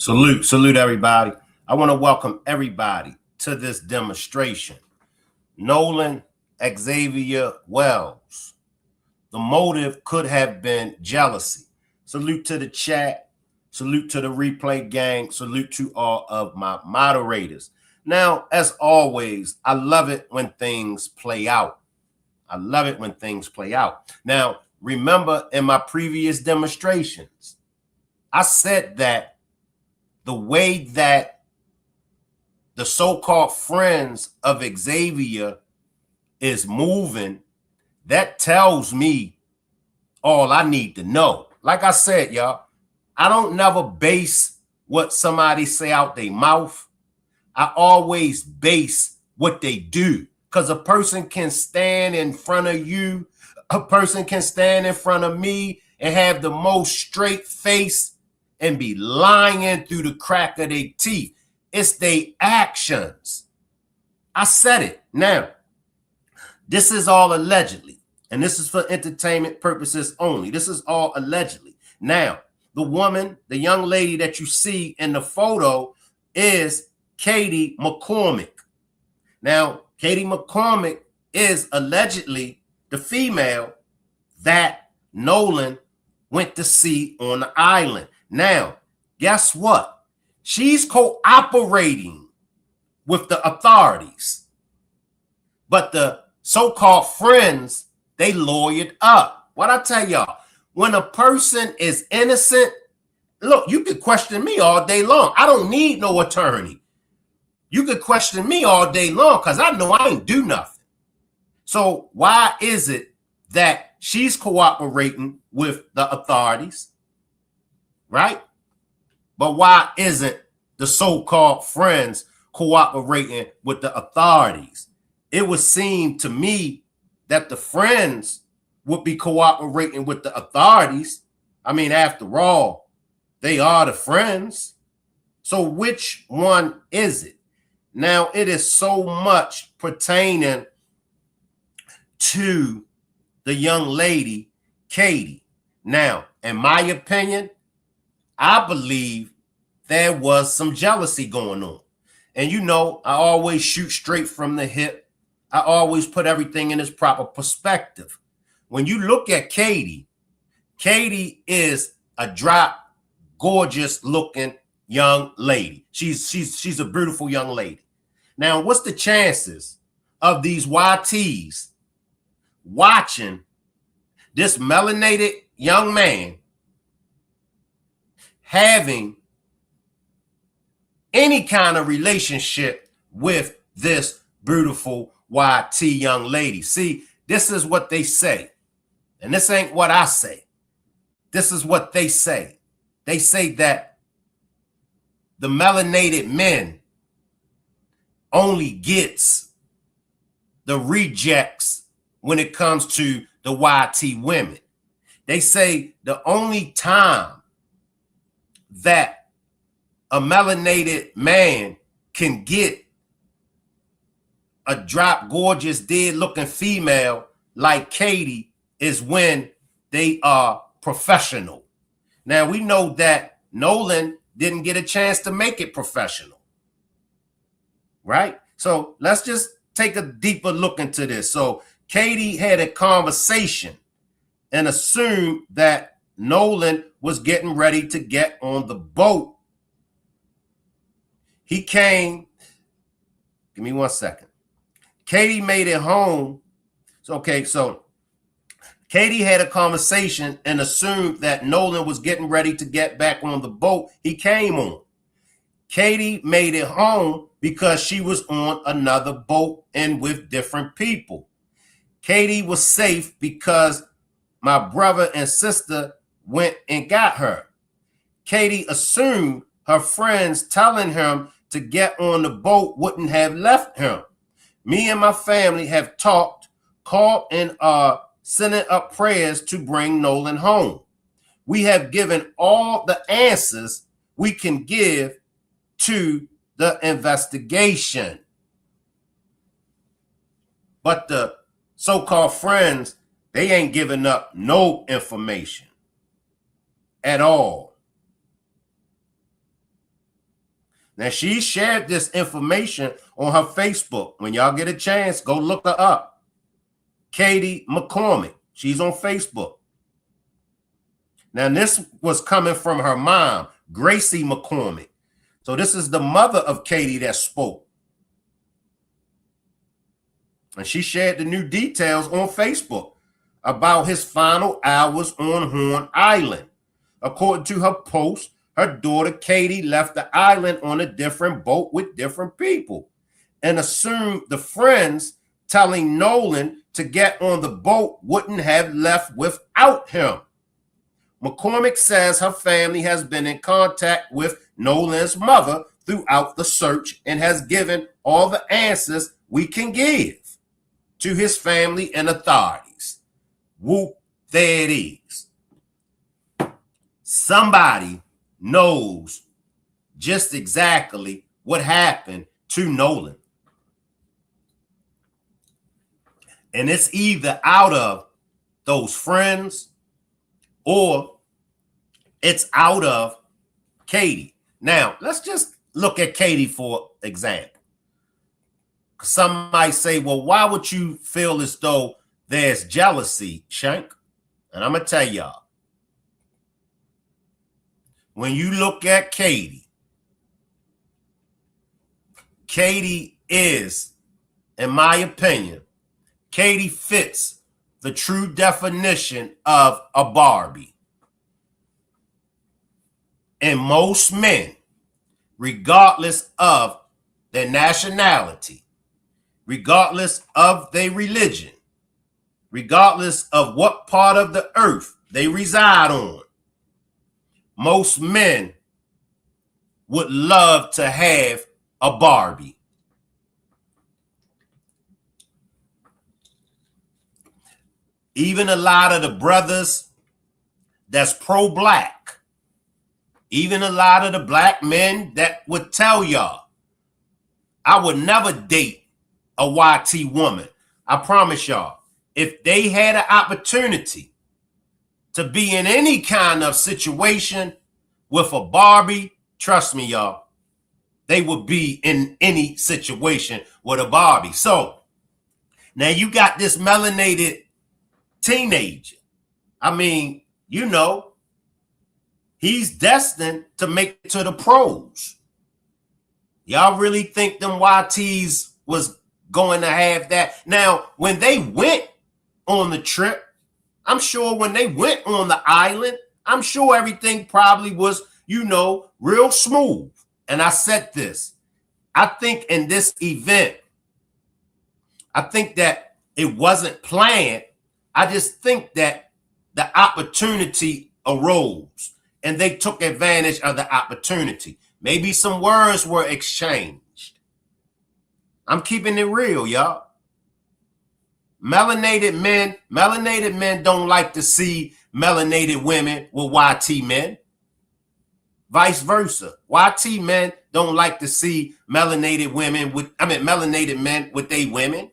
Salute everybody. I want to welcome everybody to this demonstration. Nolan, Xavier, Wells. The motive could have been jealousy. Salute to the chat. Salute to the replay gang. Salute to all of my moderators. Now, as always, I love it when things play out. I love it when things play out. Now, remember in my previous demonstrations, I said that the way that the so-called friends of Xavier is moving, that tells me all I need to know. Like I said, y'all, I don't never base what somebody say out their mouth. I always base what they do, because a person can stand in front of you, a person can stand in front of me and have the most straight face and be lying through the crack of their teeth. It's their actions. I said it. Now, this is all allegedly, and this is for entertainment purposes only. This is all allegedly. Now, the woman, the young lady that you see in the photo is Katie McCormick. Now, Katie McCormick is allegedly the female that Nolan went to see on the island. Now, guess what? She's cooperating with the authorities. But the so-called friends, they lawyered up. What I tell y'all, when a person is innocent, look, you could question me all day long. I don't need no attorney. You could question me all day long because I know I ain't do nothing. So why is it that she's cooperating with the authorities? Right? But why isn't the so-called friends cooperating with the authorities? It would seem to me that the friends would be cooperating with the authorities. I mean, after all, they are the friends. So which one is it? Now, it is so much pertaining to the young lady, Katie. Now, in my opinion, I believe there was some jealousy going on. And you know, I always shoot straight from the hip. I always put everything in its proper perspective. When you look at Katie, Katie is a drop, gorgeous looking young lady. She's a beautiful young lady. Now, what's the chances of these YTs watching this melanated young man having any kind of relationship with this beautiful YT young lady? See, this is what they say. And this ain't what I say. This is what they say. They say that the melanated men only gets the rejects when it comes to the YT women. They say the only time that a melanated man can get a drop gorgeous dead looking female like Katie is when they are professional. Now, we know that Nolan didn't get a chance to make it professional, right? So let's just take a deeper look into this. So Katie had a conversation and assumed that Nolan was getting ready to get on the boat. He came, give me 1 second. Katie made it home. So Katie had a conversation and assumed that Nolan was getting ready to get back on the boat he came on. Katie made it home because she was on another boat and with different people. Katie was safe because my brother and sister went and got her. Katie assumed her friends telling him to get on the boat wouldn't have left him. Me and my family have talked, called, and are sending up prayers to bring Nolan home. We have given all the answers we can give to the investigation. But the so-called friends, they ain't giving up no information at all. Now, she shared this information on her Facebook. When y'all get a chance, go look her up. Katie McCormick. She's on Facebook. Now, this was coming from her mom, Gracie McCormick. So this is the mother of Katie that spoke. And she shared the new details on Facebook about his final hours on Horn Island. According to her post, her daughter Katie left the island on a different boat with different people and assumed the friends telling Nolan to get on the boat wouldn't have left without him. McCormick says her family has been in contact with Nolan's mother throughout the search and has given all the answers we can give to his family and authorities. Whoop, there it is. Somebody knows just exactly what happened to Nolan. And it's either out of those friends or it's out of Katie. Now, let's just look at Katie for example. Some might say, well, why would you feel as though there's jealousy, Shank? And I'm going to tell y'all. When you look at Katie, Katie is, in my opinion, Katie fits the true definition of a Barbie. And most men, regardless of their nationality, regardless of their religion, regardless of what part of the earth they reside on, most men would love to have a Barbie. Even a lot of the brothers that's pro-black, even a lot of the black men that would tell y'all, I would never date a YT woman. I promise y'all, if they had an opportunity to be in any kind of situation with a Barbie, trust me, y'all, they would be in any situation with a Barbie. So now you got this melanated teenager. I mean, you know, he's destined to make it to the pros. Y'all really think them YTs was going to have that? Now, when they went on the trip, I'm sure when they went on the island, I'm sure everything probably was, you know, real smooth. And I said this, I think in this event, I think that it wasn't planned. I just think that the opportunity arose and they took advantage of the opportunity. Maybe some words were exchanged. I'm keeping it real, y'all. Melanated men don't like to see melanated women with YT men. Vice versa. YT men don't like to see melanated men with they women.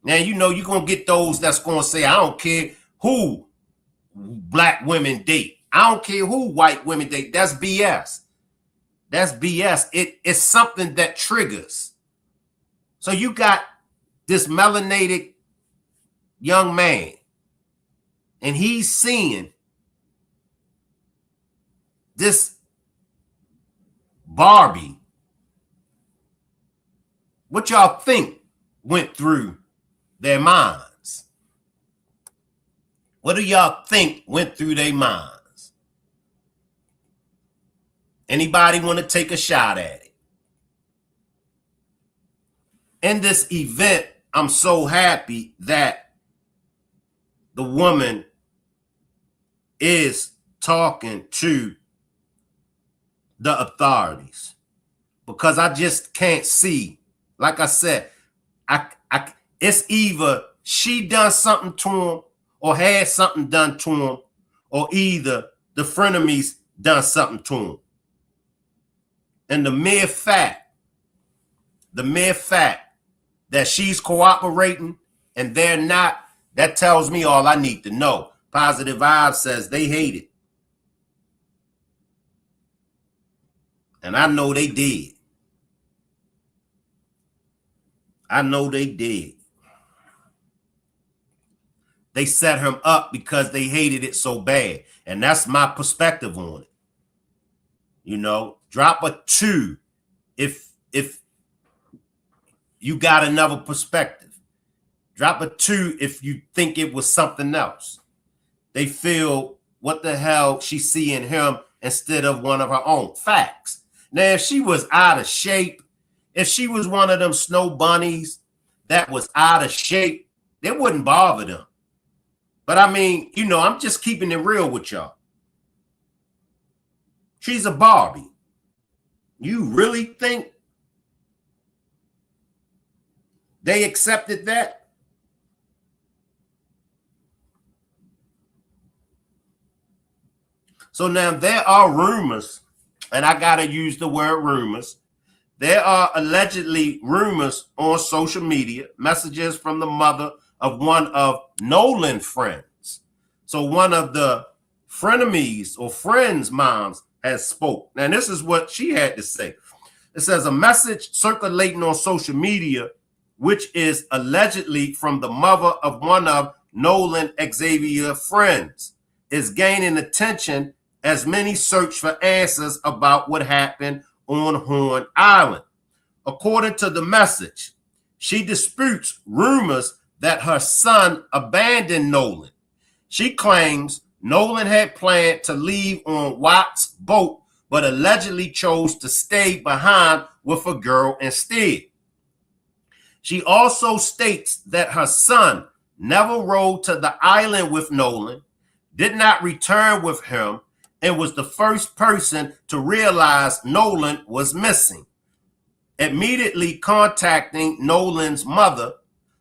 Now, you know, you're going to get those that's going to say, I don't care who black women date. I don't care who white women date. That's BS. That's BS. It's something that triggers. So you got this melanated young man, and he's seeing this Barbie. What y'all think went through their minds? What do y'all think went through their minds? Anybody want to take a shot at it? In this event, I'm so happy that the woman is talking to the authorities, because I just can't see. Like I said, it's either she done something to him or had something done to him, or either the frenemies done something to him. And the mere fact that she's cooperating and they're not, that tells me all I need to know. Positive Vibe says they hate it. And I know they did. I know they did. They set him up because they hated it so bad. And that's my perspective on it. You know, drop a 2 if you got another perspective. Drop a 2 if you think it was something else. They feel, what the hell she see in him instead of one of her own. Facts. Now, if she was out of shape, if she was one of them snow bunnies that was out of shape, it wouldn't bother them. But I mean, you know, I'm just keeping it real with y'all. She's a Barbie. You really think they accepted that? So now there are rumors, and I got to use the word rumors. There are allegedly rumors on social media, messages from the mother of one of Nolan's friends. So one of the frenemies or friends' moms has spoke. Now this is what she had to say. It says a message circulating on social media, which is allegedly from the mother of one of Nolan Xavier friends, is gaining attention as many search for answers about what happened on Horn Island. According to the message, she disputes rumors that her son abandoned Nolan. She claims Nolan had planned to leave on Watt's boat, but allegedly chose to stay behind with a girl instead. She also states that her son never rode to the island with Nolan, did not return with him, and was the first person to realize Nolan was missing. Immediately contacting Nolan's mother,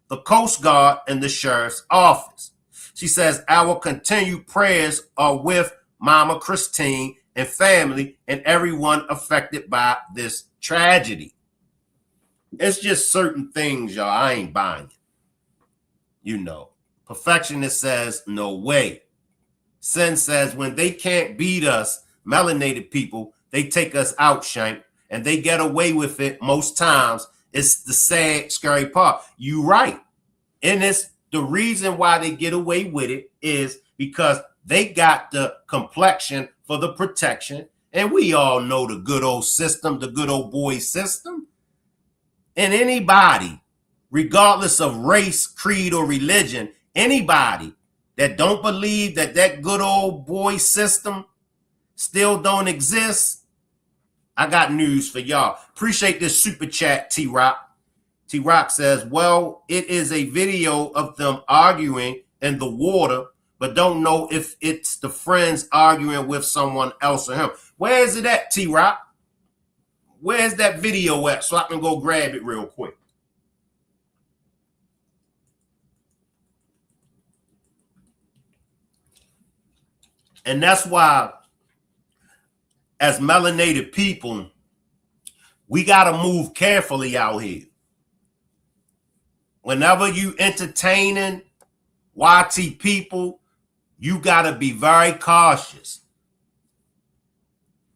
the Coast Guard, and the sheriff's office. She says, our continued prayers are with Mama Christine and family and everyone affected by this tragedy. It's just certain things, y'all, I ain't buying it. You know, perfectionist says, no way. Sin says, when they can't beat us, melanated people, they take us out, Shank, and they get away with it most times. It's the sad, scary part. You right. And it's the reason why they get away with it is because they got the complexion for the protection. And we all know the good old system, the good old boy system. And anybody, regardless of race, creed, or religion, anybody that don't believe that that good old boy system still don't exist, I got news for y'all. Appreciate this super chat, T-Rock. T-Rock says, well, it is a video of them arguing in the water, but don't know if it's the friends arguing with someone else or him. Where is it at, T-Rock? Where's that video at so I can go grab it real quick? And that's why, as melanated people, we got to move carefully out here. Whenever you entertaining YT people, you got to be very cautious.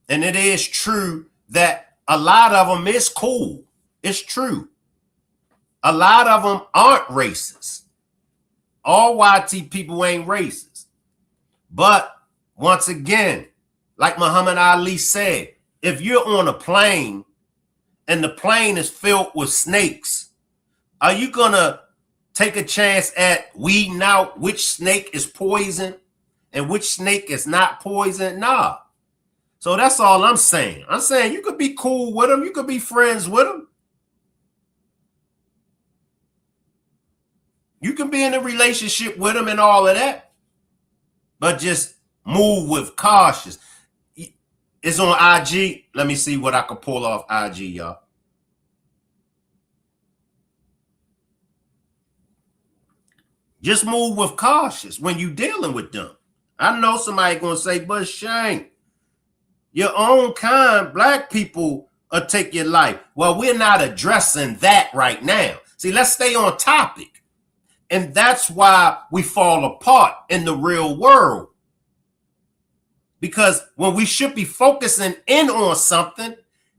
And it is true that a lot of them is cool. It's true. A lot of them aren't racist. All YT people ain't racist. But once again, like Muhammad Ali said, if you're on a plane and the plane is filled with snakes, are you going to take a chance at weeding out which snake is poison and which snake is not poison? Nah. So that's all I'm saying. I'm saying you could be cool with them. You could be friends with them. You can be in a relationship with them and all of that. But just move with caution. It's on IG. Let me see what I can pull off IG, y'all. Just move with caution when you're dealing with them. I know somebody going to say, but Shane, your own kind, black people will take your life. Well, we're not addressing that right now. See, let's stay on topic. And that's why we fall apart in the real world. Because when we should be focusing in on something,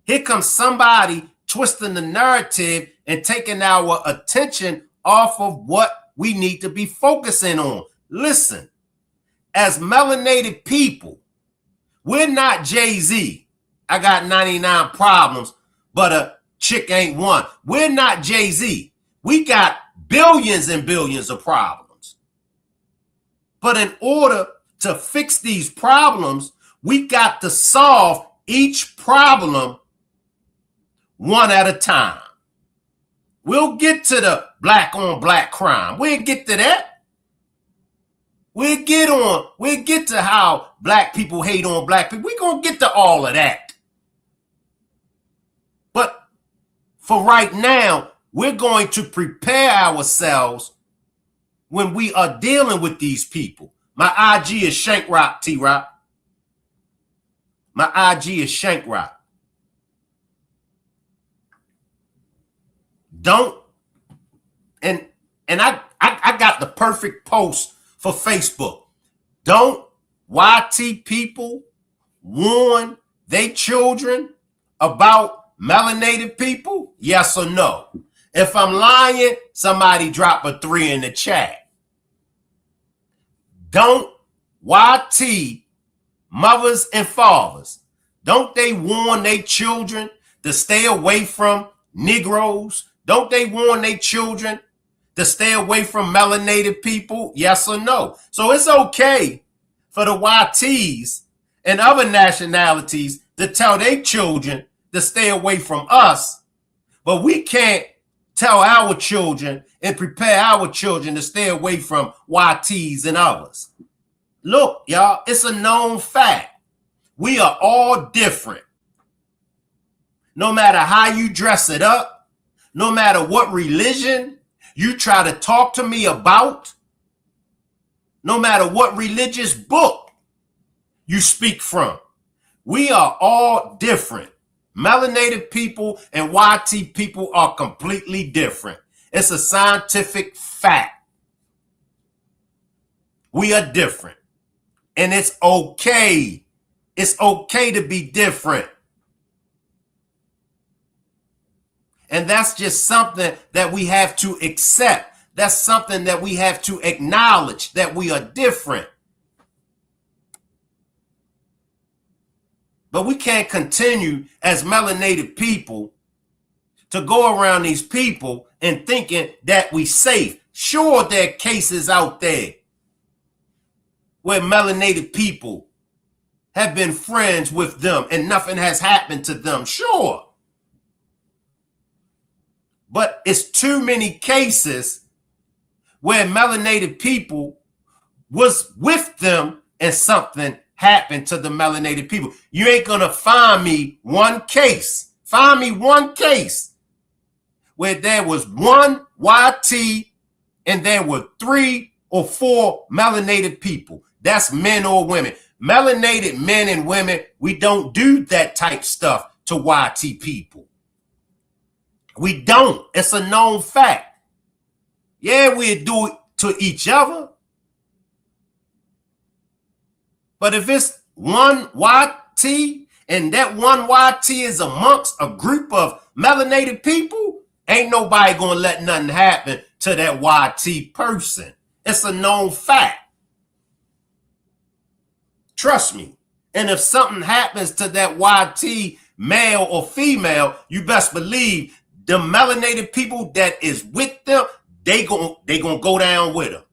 Here comes somebody twisting the narrative and taking our attention off of what we need to be focusing on. Listen, as melanated people, we're not Jay-Z. I got 99 problems, but a chick ain't one. We're not Jay-Z. We got billions and billions of problems. But in order to fix these problems, we got to solve each problem one at a time. We'll get to the black on black crime. We'll get to that. We'll get to how black people hate on black people. We're going to get to all of that. But for right now, we're going to prepare ourselves when we are dealing with these people. My IG is Shank Rock, T-Rock. My IG is Shank Rock. Don't, and I got the perfect post for Facebook. Don't YT people warn their children about melanated people? Yes or no? If I'm lying, somebody drop a 3 in the chat. Don't YT mothers and fathers, don't they warn their children to stay away from Negroes? Don't they warn their children to stay away from melanated people? Yes or no? So it's okay for the YTs and other nationalities to tell their children to stay away from us, but we can't tell our children and prepare our children to stay away from YTs and others. Look, y'all, it's a known fact. We are all different. No matter how you dress it up, no matter what religion you try to talk to me about, no matter what religious book you speak from, we are all different. Melanated people and YT people are completely different. It's a scientific fact. We are different. And it's okay. It's okay to be different. And that's just something that we have to accept. That's something that we have to acknowledge, that we are different. But we can't continue as melanated people to go around these people and thinking that we safe. Sure, there are cases out there where melanated people have been friends with them and nothing has happened to them. Sure. But it's too many cases where melanated people was with them and something happened to the melanated people. You ain't gonna find me one case. Find me one case where there was one YT and there were 3 or 4 melanated people. That's men or women. Melanated men and women, we don't do that type stuff to YT people. We don't. It's a known fact. Yeah, we do it to each other. But if it's one YT and that one YT is amongst a group of melanated people, ain't nobody gonna let nothing happen to that YT person. It's a known fact. Trust me. And if something happens to that YT, male or female, you best believe the melanated people that is with them, they gonna go down with them.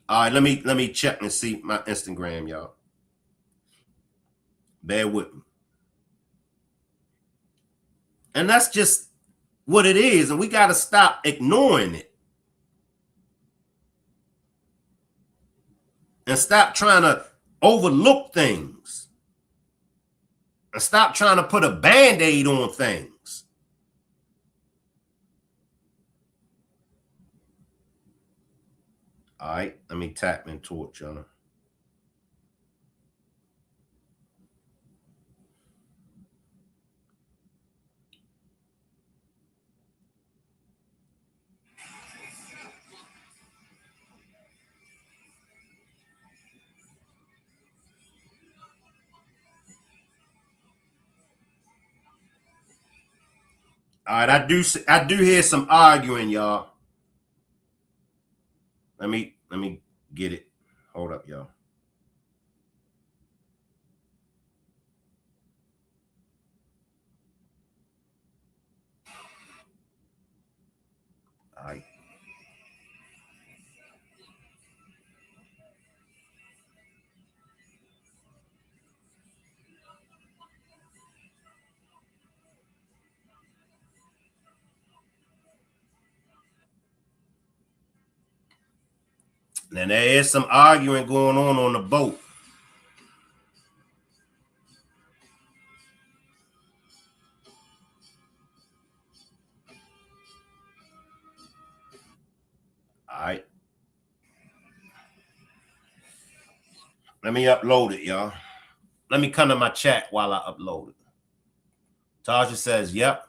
All right, let me check and see my Instagram, y'all. Bear with me. And that's just what it is, and we got to stop ignoring it. And stop trying to overlook things. And stop trying to put a Band-Aid on things. All right, let me tap into it, y'all. All right, I do hear some arguing, y'all. Let me get it. Hold up, y'all. All right. Now there is some arguing going on the boat. All right. Let me upload it, y'all. Let me come to my chat while I upload it. Tasha says, yep.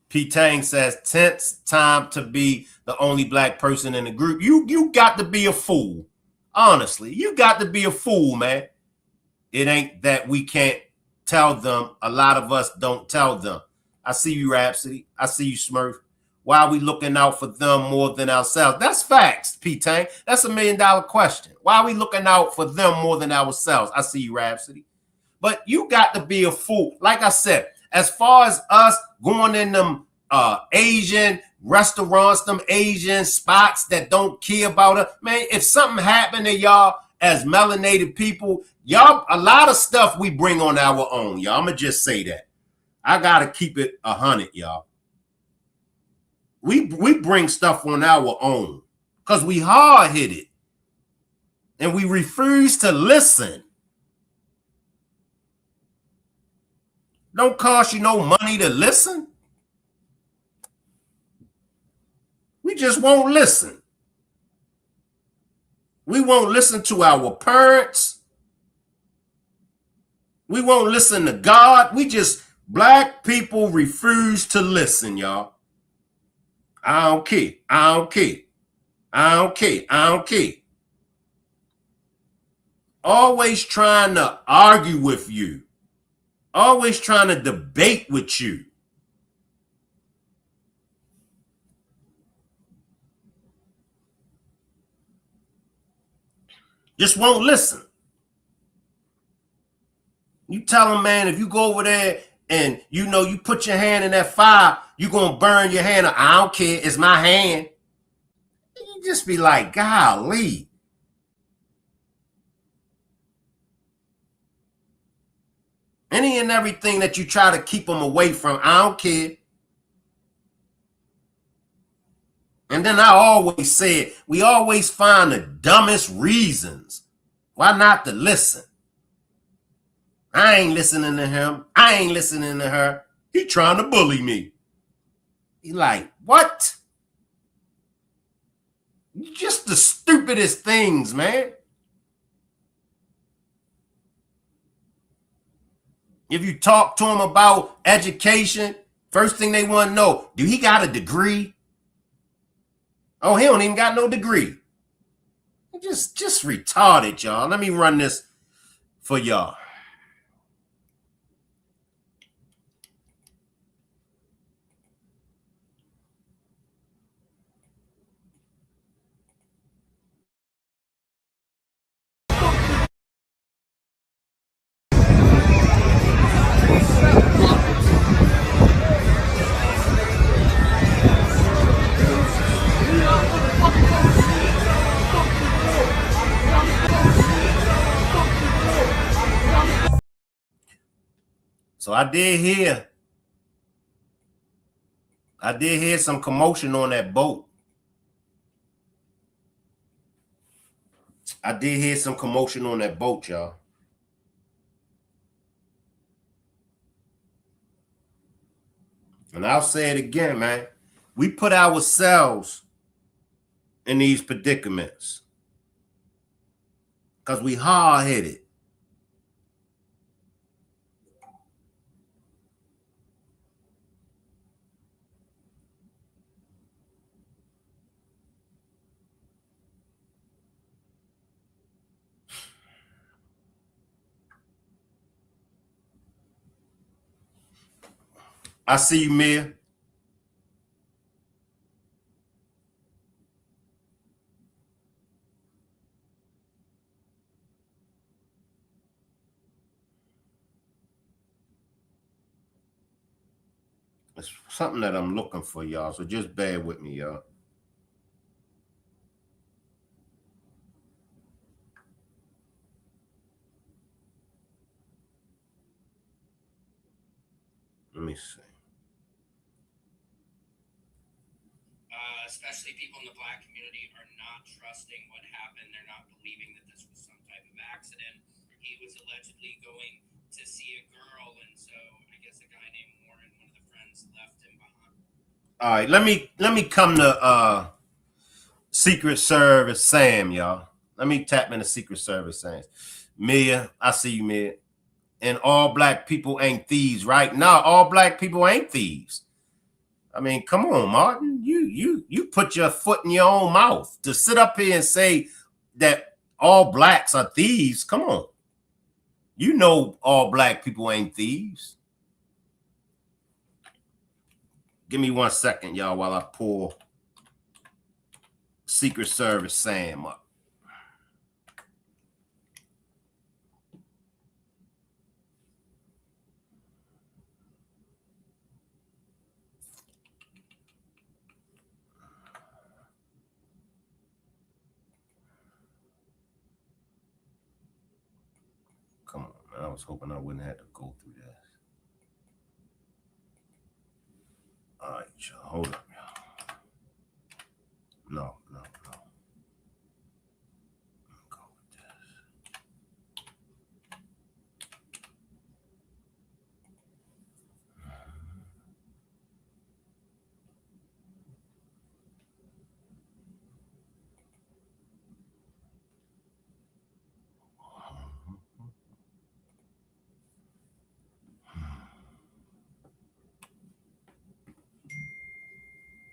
P. Tang says, tense time to be the only black person in the group. You got to be a fool. Honestly, you got to be a fool, man. It ain't that we can't tell them. A lot of us don't tell them. I see you, Rhapsody. I see you, Smurf. Why are we looking out for them more than ourselves? That's facts, P-Tang. That's $1 million question. Why are we looking out for them more than ourselves? I see you, Rhapsody. But you got to be a fool. Like I said, as far as us going in them Asian restaurants, them Asian spots that don't care about it, man, if something happened to y'all as melanated people, y'all, a lot of stuff we bring on our own, y'all. I'm going to just say that. I got to keep it 100, y'all. We bring stuff on our own because we hard-headed and we refuse to listen. Don't cost you no money to listen. We just won't listen. We won't listen to our parents. We won't listen to God. Black people refuse to listen, y'all. I don't care. I don't care. I don't care. I don't care. Always trying to argue with you. Always trying to debate with you. Just won't listen. You tell them, man, if you go over there and you put your hand in that fire, you're going to burn your hand. I don't care. It's my hand. You just be like, golly. Any and everything that you try to keep them away from, I don't care. And then I always said, we always find the dumbest reasons why not to listen. I ain't listening to him. I ain't listening to her. He trying to bully me. He like, what? Just the stupidest things, man. If you talk to them about education, first thing they want to know, do he got a degree? Oh, he don't even got no degree. Just retarded, y'all. Let me run this for y'all. So I did hear some commotion on that boat. I did hear some commotion on that boat, y'all. And I'll say it again, man. We put ourselves in these predicaments because we hard-headed. I see you, Mia. something that I'm looking for, y'all. So just bear with me, y'all. Let me see. Especially people in the Black community are not trusting what happened. They're not believing that this was some type of accident. He was allegedly going to see a girl, and so I guess a guy named Warren, one of the friends, left him behind. All right, let me come to Secret Service Sam, y'all. Let me tap into Secret Service Sam. Mia, I see you, Mia. And all black people ain't thieves, right? No, all black people ain't thieves. I mean, come on, Martin. You put your foot in your own mouth to sit up here and say that all blacks are thieves. Come on. You know all black people ain't thieves. Give me 1 second, y'all, while I pull Secret Service Sam up. Come on, man. I was hoping I wouldn't have to go through this. All right, y'all. Hold up, y'all. No. Go with this.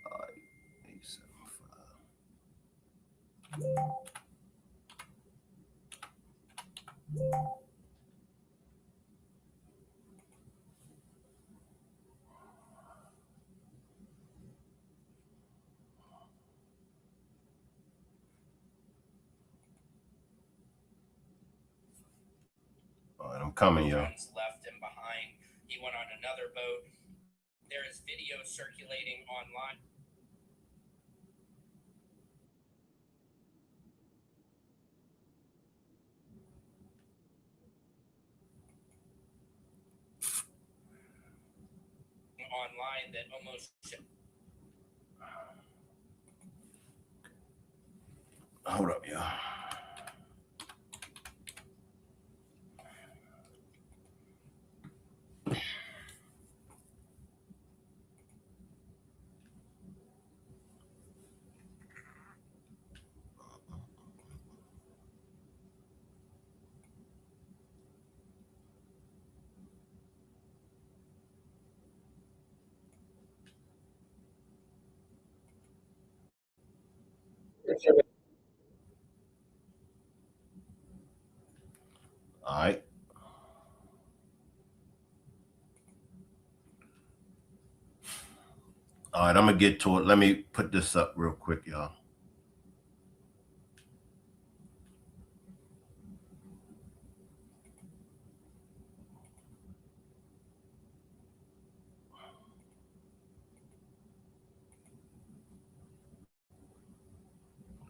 All right, 875. All right, I'm coming, y'all. Left him behind. He went on another boat. There is video circulating online. Online that almost. Hold up, y'all. All right. All right, I'm going to get to it. Let me put this up real quick, y'all.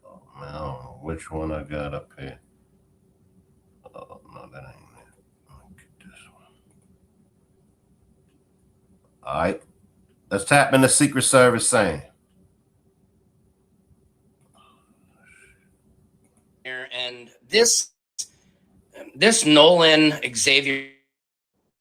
Oh, man, I don't know which one I got up here. Oh, no, that ain't it. I'll get this one. All right. Let's tap in the Secret Service saying. And this Nolan Xavier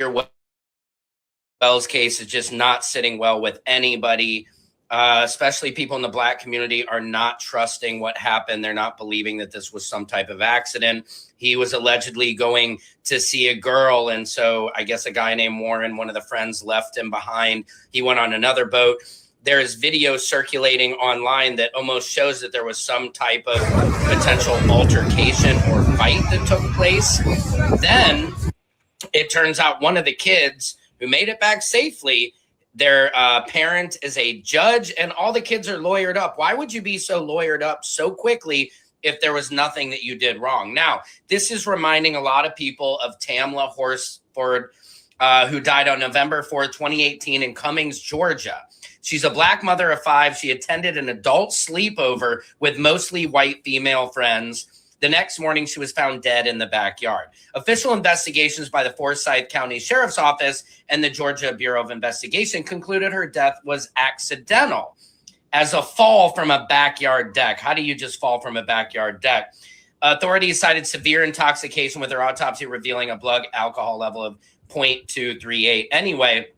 Wells case is just not sitting well with anybody. Especially people in the Black community are not trusting what happened. They're not believing that this was some type of accident. He was allegedly going to see a girl, and so I guess a guy named Warren, one of the friends, left him behind. He went on another boat. There is video circulating online that almost shows that there was some type of potential altercation or fight that took place. Then it turns out one of the kids who made it back safely, their parent is a judge, and all the kids are lawyered up. Why would you be so lawyered up so quickly if there was nothing that you did wrong? Now, this is reminding a lot of people of Tamla Horsford who died on November 4th, 2018 in Cummings, Georgia. She's a Black mother of 5. She attended an adult sleepover with mostly white female friends. The next morning, she was found dead in the backyard. Official investigations by the Forsyth County Sheriff's Office and the Georgia Bureau of Investigation concluded her death was accidental as a fall from a backyard deck. How do you just fall from a backyard deck? Authorities cited severe intoxication, with her autopsy revealing a blood alcohol level of 0.238. Anyway,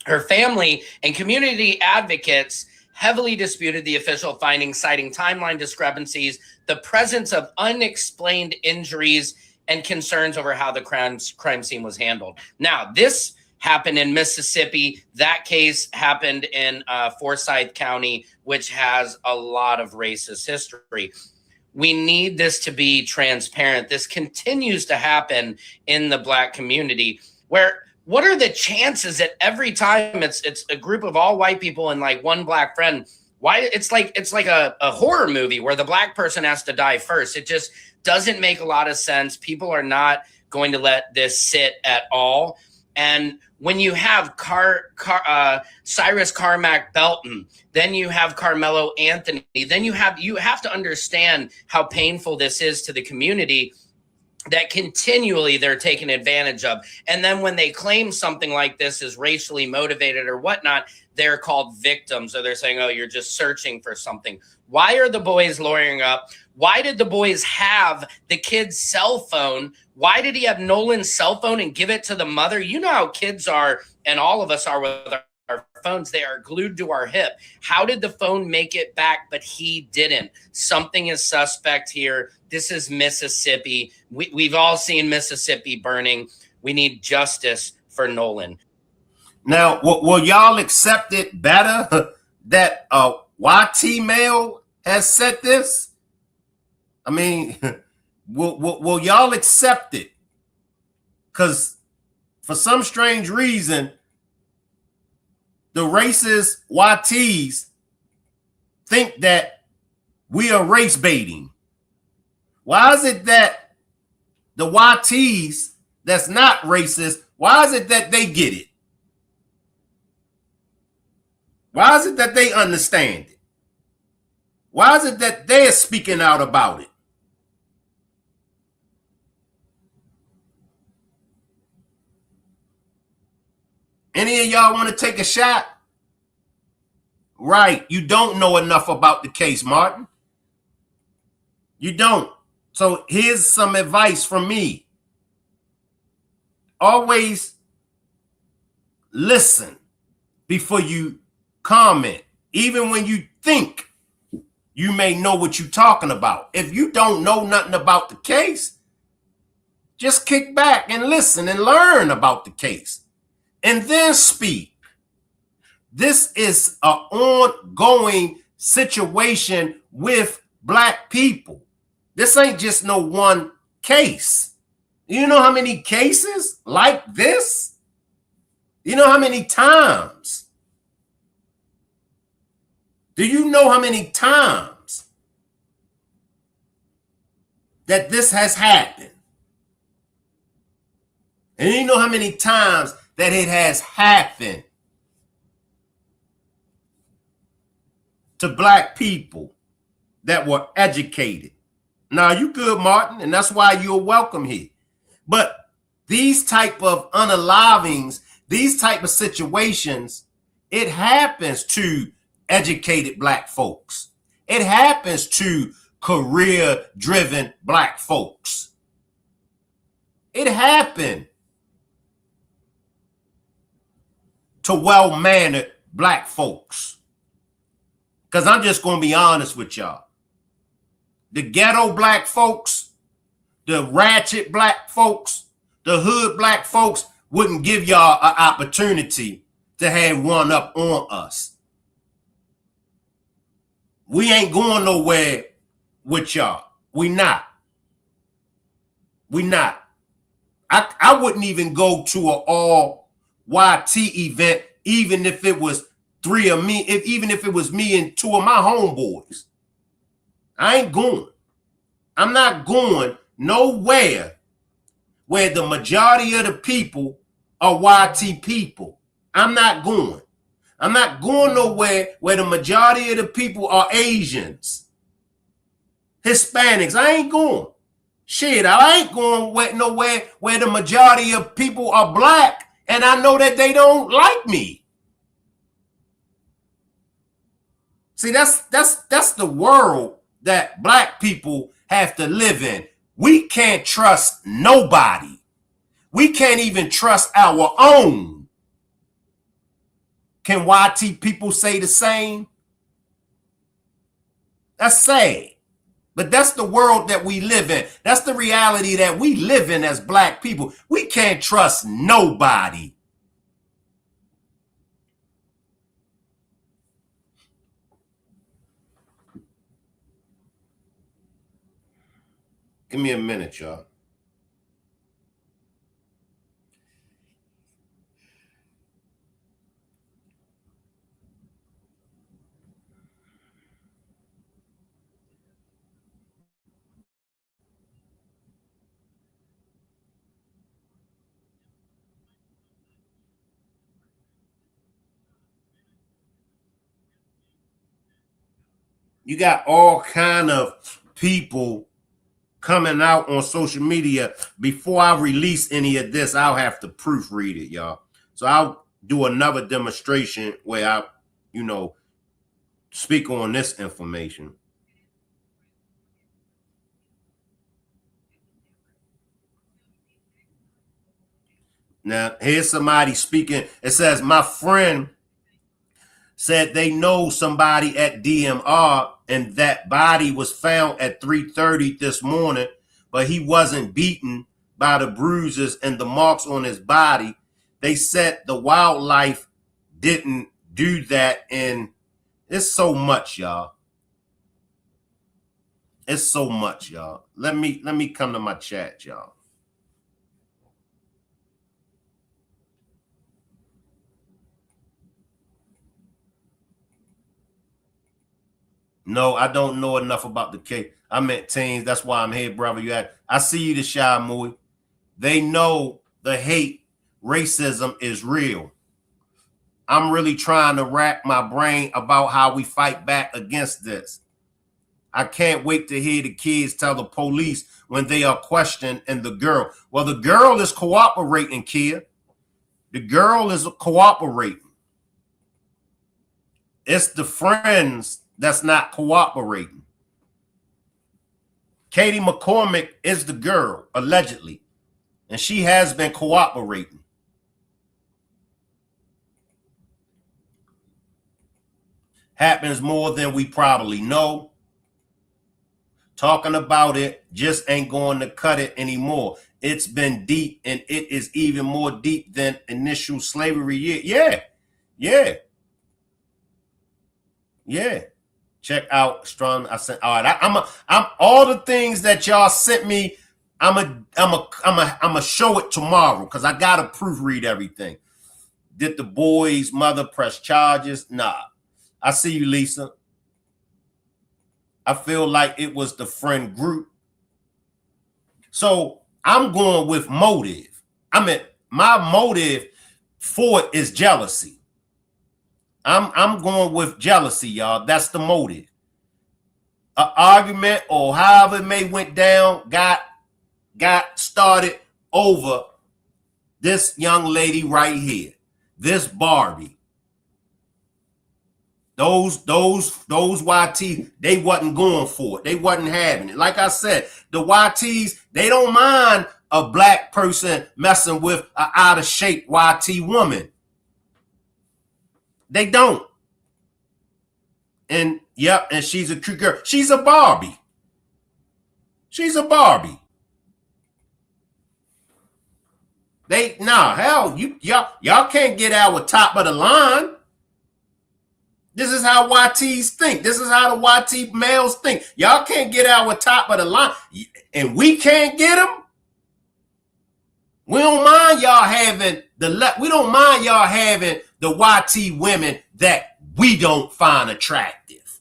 her family and community advocates heavily disputed the official findings, citing timeline discrepancies, the presence of unexplained injuries, and concerns over how the crime scene was handled. Now, this happened in Mississippi. That case happened in Forsyth County, which has a lot of racist history. We need this to be transparent. This continues to happen in the Black community, where what are the chances that every time it's a group of all white people and like one Black friend, why it's like a horror movie where the Black person has to die first. It just doesn't make a lot of sense. People are not going to let this sit at all. And when you have Cyrus Carmack Belton, then you have Carmelo Anthony, then you have to understand how painful this is to the community, that continually they're taken advantage of. And then when they claim something like this is racially motivated or whatnot, they're called victims, or they're saying, oh, you're just searching for something. Why are the boys lawyering up? Why did the boys have the kid's cell phone? Why did he have Nolan's cell phone and give it to the mother? You know how kids are, and all of us are with our phones. They are glued to our hip. How did the phone make it back, but he didn't? Something is suspect here. This is Mississippi. We've all seen Mississippi burning. We need justice for Nolan. Now, will y'all accept it better that YT Mail has said this? I mean, will y'all accept it? Because for some strange reason, the racist YTs think that we are race baiting. Why is it that the YTs that's not racist, why is it that they get it? Why is it that they understand it? Why is it that they're speaking out about it? Any of y'all want to take a shot? Right. You don't know enough about the case, Martin. You don't. So here's some advice from me. Always listen before you comment, even when you think you may know what you're talking about. If you don't know nothing about the case, just kick back and listen and learn about the case and then speak. This is an ongoing situation with Black people. This ain't just no one case. You know how many cases like this? You know how many times? Do you know how many times that this has happened? And you know how many times that it has happened to Black people that were educated? Now, you good, Martin, and that's why you're welcome here. But these type of unalivings, these type of situations, it happens to educated Black folks. It happens to career-driven Black folks. It happened to well-mannered Black folks. Because I'm just going to be honest with y'all. The ghetto Black folks, the ratchet Black folks, the hood Black folks wouldn't give y'all an opportunity to have one up on us. We ain't going nowhere with y'all. We not. We not. I wouldn't even go to an all YT event, even if it was three of me, even if it was me and two of my homeboys. I ain't going. I'm not going nowhere where the majority of the people are YT people. I'm not going. I'm not going nowhere where the majority of the people are Asians, Hispanics. I ain't going. Shit, I ain't going nowhere where the majority of people are black and I know that they don't like me. See, that's the world that black people have to live in. We can't trust nobody. We can't even trust our own. Can YT people say the same? That's sad. But that's the world that we live in. That's the reality that we live in as black people. We can't trust nobody. Give me a minute, y'all. You got all kind of people coming out on social media. Before I release any of this, I'll have to proofread it, y'all. So I'll do another demonstration where I, speak on this information. Now, here's somebody speaking. It says, my friend said they know somebody at DMR and that body was found at 3:30 this morning, but he wasn't beaten by the bruises and the marks on his body. They said the wildlife didn't do that, and it's so much, y'all. It's so much, y'all. Let me come to my chat, y'all. No, I don't know enough about the case. I meant teens. That's why I'm here, brother. I see you, the shy Mui. They know the hate, racism is real. I'm really trying to rack my brain about how we fight back against this. I can't wait to hear the kids tell the police when they are questioned and the girl. Well, the girl is cooperating, Kia. The girl is cooperating. It's the friends that's not cooperating. Katie McCormick is the girl, allegedly, and she has been cooperating. Happens more than we probably know. Talking about it just ain't going to cut it anymore. It's been deep, and it is even more deep than initial slavery. Yeah. Check out Strong. I said, all right. I'm all the things that y'all sent me. I'm a show it tomorrow because I gotta proofread everything. Did the boy's mother press charges? Nah. I see you, Lisa. I feel like it was the friend group. So I'm going with motive. I mean, my motive for it is jealousy. I'm going with jealousy, y'all. That's the motive. An argument or however it may went down got started over this young lady right here, this Barbie. Those YT, they wasn't going for it. They wasn't having it. Like I said, the YTs, they don't mind a black person messing with an out of shape YT woman. They don't. And yep, and she's a cute girl. She's a Barbie. She's a Barbie. Hell, y'all can't get our top of the line. This is how YTs think. This is how the YT males think. Y'all can't get our top of the line, and we can't get them. We don't mind y'all having we don't mind y'all having the YT women that we don't find attractive.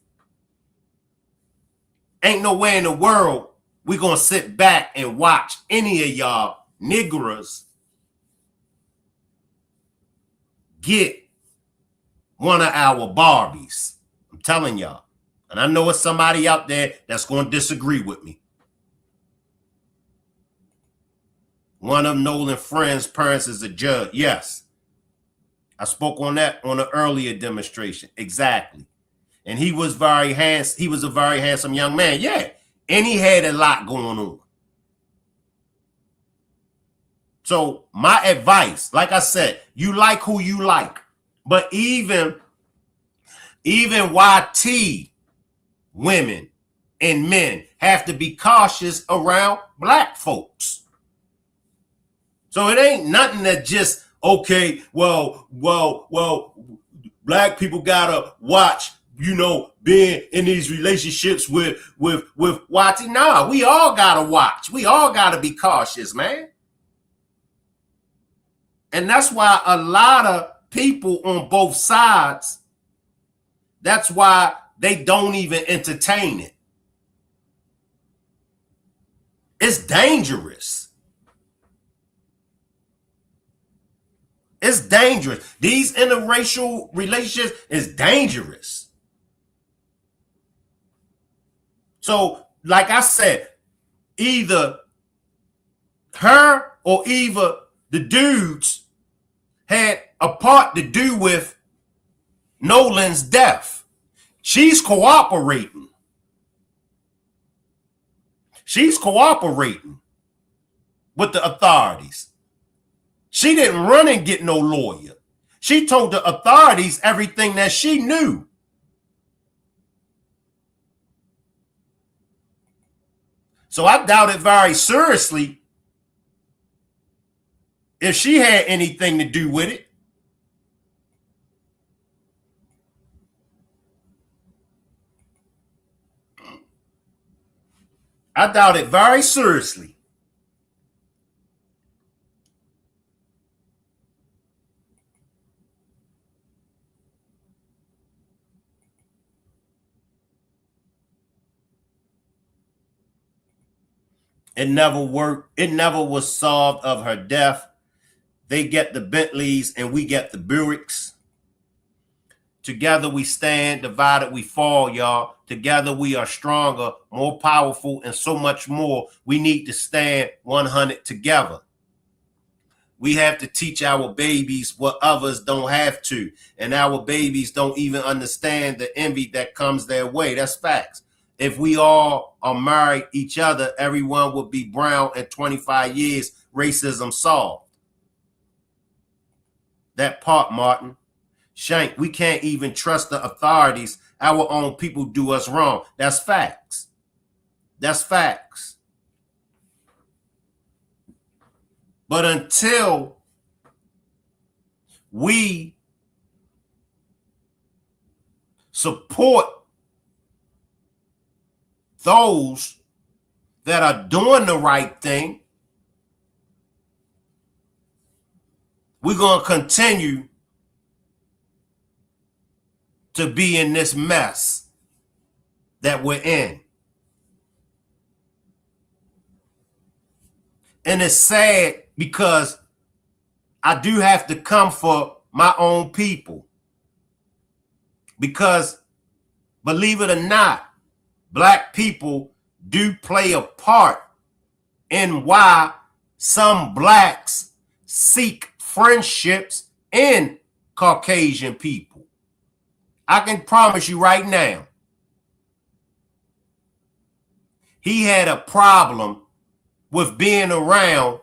Ain't no way in the world we gonna sit back and watch any of y'all niggers get one of our Barbies. I'm telling y'all. And I know it's somebody out there that's going to disagree with me. One of Nolan's friends' parents is a judge. Yes. I spoke on that on an earlier demonstration. Exactly. And he was very handsome. He was a very handsome young man. Yeah. And he had a lot going on. So my advice, like I said, you like who you like. But even YT women and men have to be cautious around black folks. So it ain't nothing that just, okay, well, black people gotta watch, being in these relationships with YT. Nah, we all gotta watch. We all gotta be cautious, man. And that's why a lot of people on both sides, that's why they don't even entertain it. It's dangerous. It's dangerous. These interracial relationships is dangerous. So, like I said, either her or either the dudes had a part to do with Nolan's death. She's cooperating. She's cooperating with the authorities. She didn't run and get no lawyer. She told the authorities everything that she knew. So I doubt it very seriously if she had anything to do with it. I doubt it very seriously. It never worked. It never was solved of her death. They get the Bentleys and we get the Buicks. Together we stand, divided we fall, y'all. Together we are stronger, more powerful, and so much more. We need to stand 100 together. We have to teach our babies what others don't have to. And our babies don't even understand the envy that comes their way. That's facts. If we all are married each other, everyone would be brown in 25 years, racism solved. That part, Martin. Shank, we can't even trust the authorities. Our own people do us wrong. That's facts. That's facts. But until we support those that are doing the right thing, we're going to continue to be in this mess that we're in. And it's sad because I do have to come for my own people. Because believe it or not, black people do play a part in why some blacks seek friendships in Caucasian people. I can promise you right now, he had a problem with being around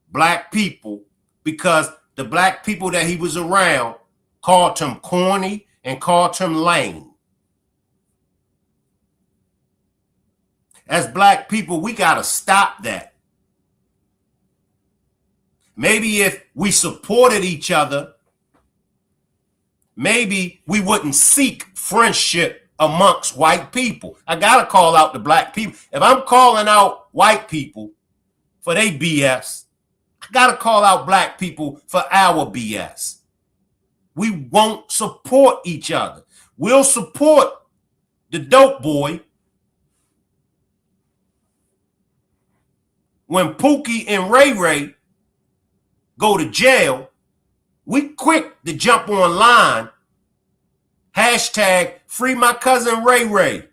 black people because the black people that he was around called him corny and called him lame. As black people, we got to stop that. Maybe if we supported each other, maybe we wouldn't seek friendship amongst white people. I got to call out the black people. If I'm calling out white people for their BS, I got to call out black people for our BS. We won't support each other. We'll support the dope boy when Pookie and Ray Ray go to jail We quick to jump online, hashtag free my cousin Ray Ray,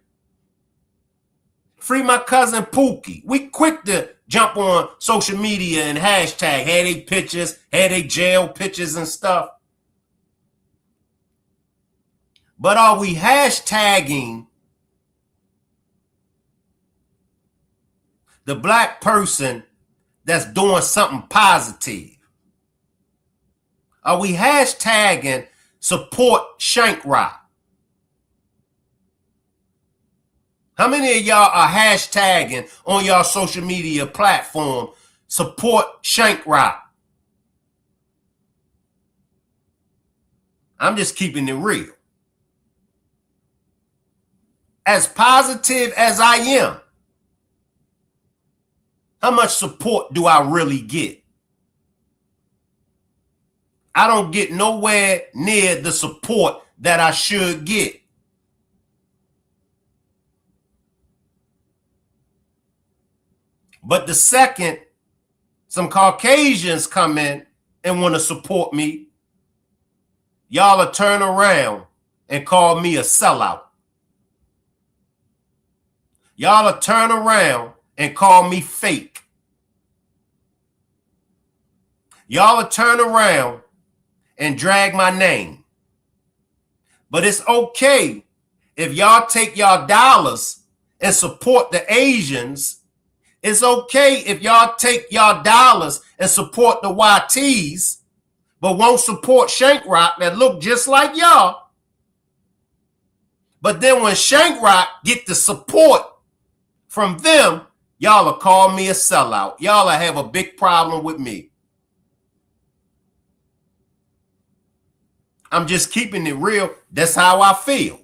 free my cousin Pookie. We quick to jump on social media and hashtag, had they pictures, had they jail pictures and stuff. But are we hashtagging the black person that's doing something positive? Are we hashtagging support Shank Rock? How many of y'all are hashtagging on y'all social media platform support Shank Rock? I'm just keeping it real. As positive as I am, how much support do I really get? I don't get nowhere near the support that I should get. But the second some Caucasians come in and want to support me, y'all will turn around and call me a sellout. Y'all will turn around and call me fake. Y'all will turn around and drag my name. But it's okay if y'all take y'all dollars and support the Asians. It's okay if y'all take y'all dollars and support the YTs, but won't support Shank Rock that look just like y'all. But then when Shank Rock get the support from them, y'all will call me a sellout. Y'all will have a big problem with me. I'm just keeping it real. That's how I feel.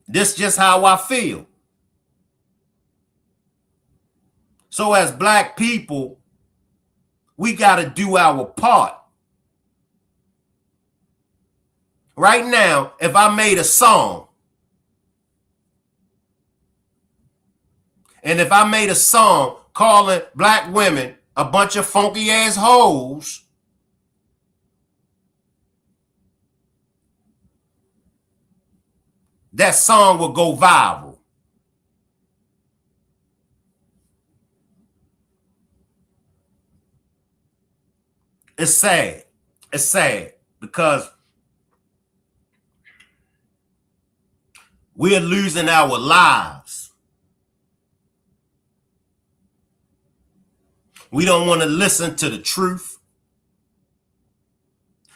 This just how I feel. So as black people, we got to do our part. Right now, if I made a song, and if I made a song calling black women a bunch of funky ass hoes, that song will go viral. It's sad. It's sad because we're losing our lives. We don't want to listen to the truth.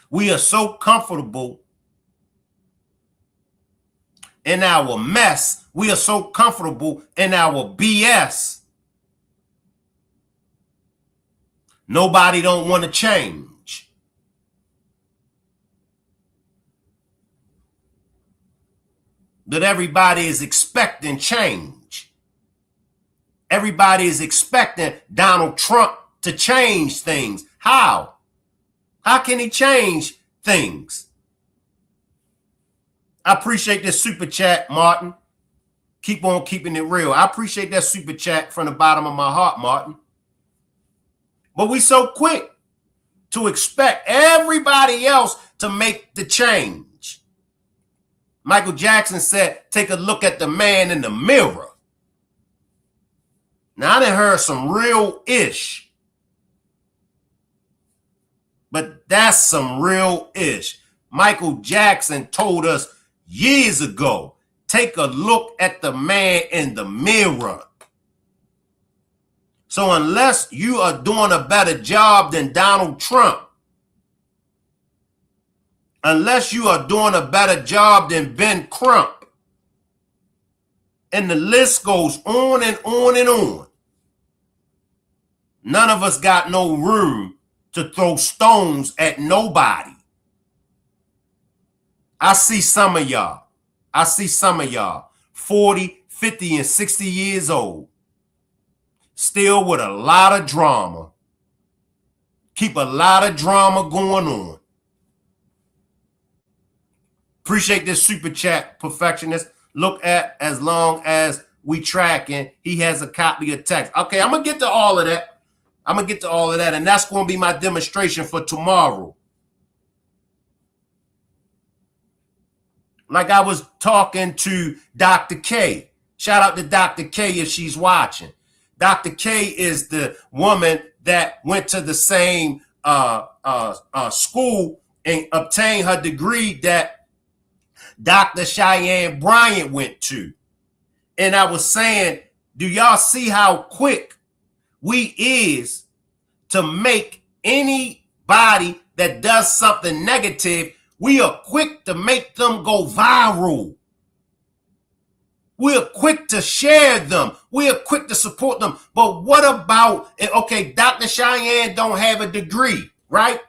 We are so comfortable in our mess. We are so comfortable in our BS. Nobody don't want to change. But everybody is expecting change. Everybody is expecting Donald Trump to change things. How? How can he change things? I appreciate this super chat, Martin. Keep on keeping it real. I appreciate that super chat from the bottom of my heart, Martin. But we so quick to expect everybody else to make the change. Michael Jackson said, take a look at the man in the mirror. Now, I done heard some real ish. But that's some real ish. Michael Jackson told us years ago, take a look at the man in the mirror. So unless you are doing a better job than Donald Trump, unless you are doing a better job than Ben Crump, and the list goes on and on and on, none of us got no room to throw stones at nobody. I see some of y'all. 40, 50, and 60 years old. Still with a lot of drama. Keep a lot of drama going on. Appreciate this super chat, Perfectionist. Look at as long as we tracking. He has a copy of text. Okay, I'm going to get to all of that. I'm going to get to all of that, and that's going to be my demonstration for tomorrow. Like I was talking to Dr. K. Shout out to Dr. K if she's watching. Dr. K is the woman that went to the same school and obtained her degree that Dr. Cheyenne Bryant went to. And I was saying, do y'all see how quick we is to make anybody that does something negative, we are quick to make them go viral. We are quick to share them. We are quick to support them. But what about, okay, Dr. Cheyenne don't have a degree, right?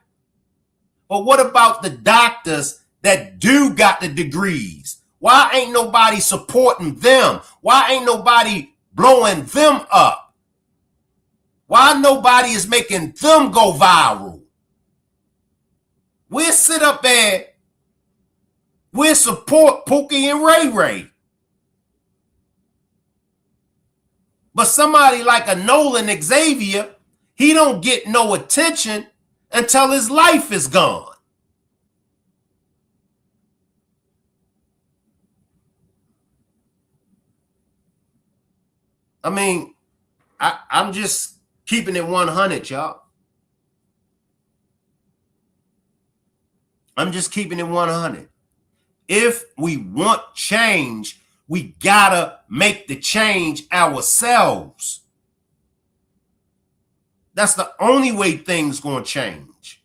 But what about the doctors that do got the degrees? Why ain't nobody supporting them? Why ain't nobody blowing them up? Why nobody is making them go viral? We'll sit up there, we'll support Pookie and Ray Ray. But somebody like a Nolan Xavier, he don't get no attention until his life is gone. I mean, I'm just keeping it 100, y'all. I'm just keeping it 100. If we want change, we gotta make the change ourselves. That's the only way things gonna change.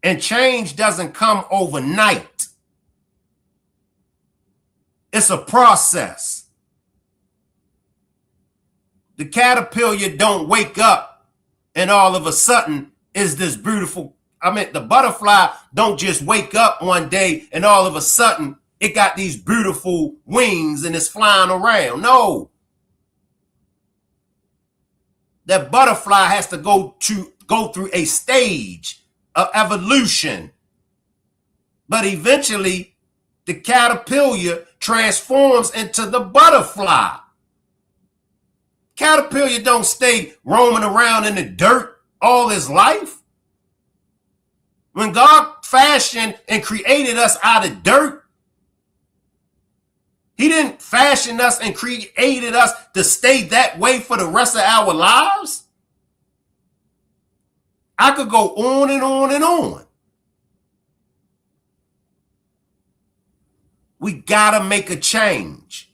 And change doesn't come overnight. It's a process. The caterpillar don't wake up and all of a sudden is this beautiful. I mean, the butterfly don't just wake up one day and all of a sudden it got these beautiful wings and it's flying around. No. That butterfly has to go through a stage of evolution. But eventually the caterpillar transforms into the butterfly. Caterpillar don't stay roaming around in the dirt all his life. When God fashioned and created us out of dirt, he didn't fashion us and created us to stay that way for the rest of our lives. I could go on and on and on. We gotta make a change.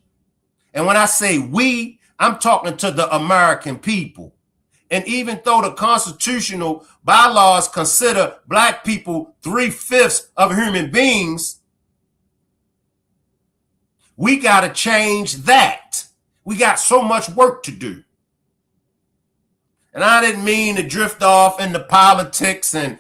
And when I say we, I'm talking to the American people. And even though the constitutional bylaws consider black people 3/5 of human beings, we got to change that. We got so much work to do. And I didn't mean to drift off into politics and,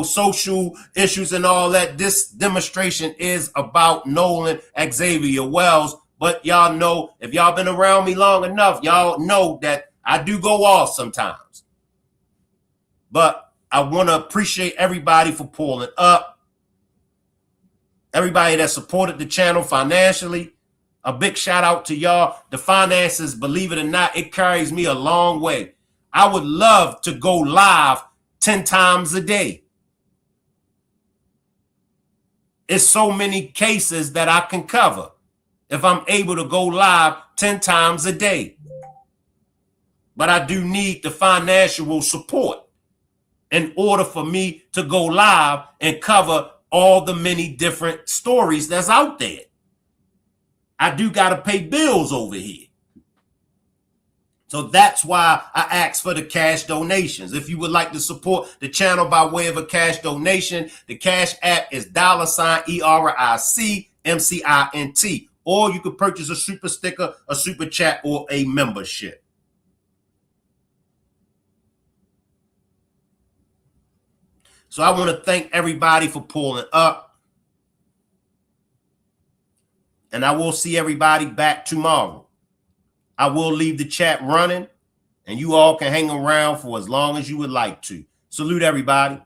social issues and all that. This demonstration is about Nolan Xavier Wells. But y'all know, if y'all been around me long enough, y'all know that I do go off sometimes. But I want to appreciate everybody for pulling up. Everybody that supported the channel financially. A big shout out to y'all. The finances, believe it or not, it carries me a long way. I would love to go live 10 times a day. It's so many cases that I can cover if I'm able to go live 10 times a day. But I do need the financial support in order for me to go live and cover all the many different stories that's out there. I do got to pay bills over here. So that's why I ask for the cash donations. If you would like to support the channel by way of a cash donation, the cash app is $ERICMCINT. Or you could purchase a super sticker, a super chat, or a membership. So I want to thank everybody for pulling up. And I will see everybody back tomorrow. I will leave the chat running, and you all can hang around for as long as you would like to. Salute everybody.